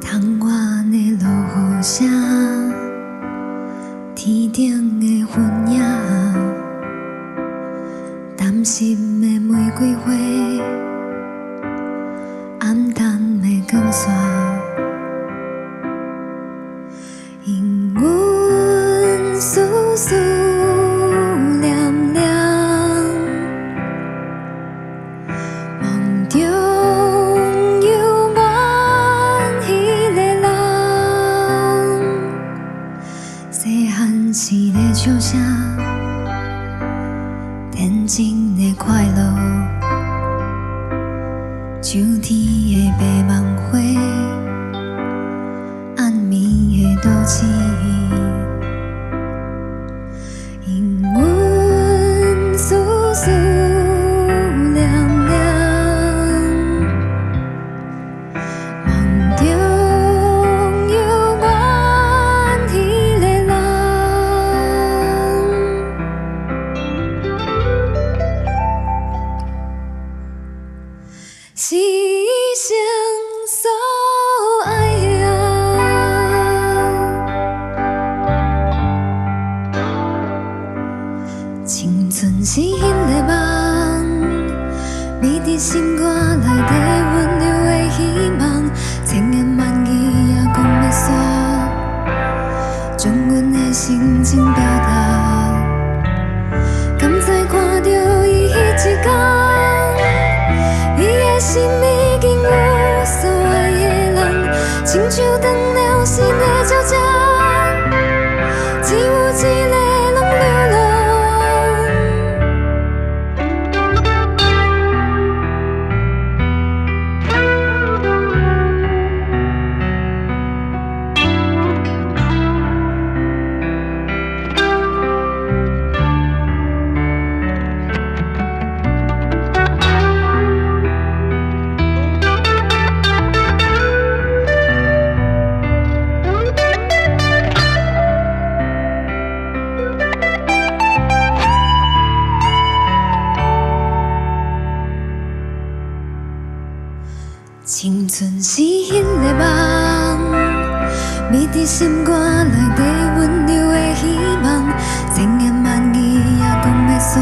窗外的落雨声，天顶的云影，淡心的玫瑰花，暗淡的光线，因阮思思念念，梦中犹原迄个人，细汉时的笑声，天真的快乐，秋天的白芒花，暗暝的都市，因阮思思念念，梦中犹原迄个人，是一生所爱青春是迄个梦，美伫心肝内底温柔的希望，千言万语也讲袂煞，将阮的心情表达。敢知看到伊迄一天，伊的心已经有所爱的人，亲像断了线的鸟只，只有一个人流浪。青春是迄个梦，美伫心肝内底温柔的希望，千言万语也讲袂煞，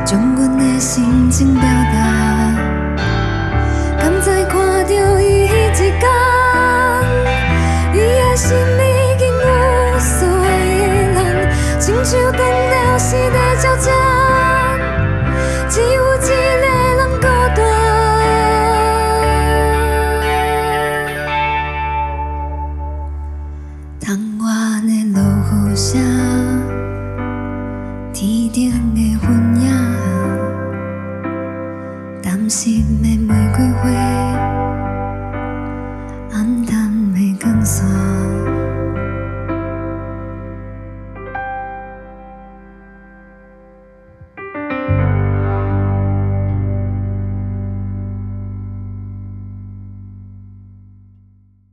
将阮的心情表达。敢知看到伊迄一天，伊的心已经有所爱的人，亲像断了线的鸟只，只有一个人孤单。窗外的落雨声，天顶的云影，淡心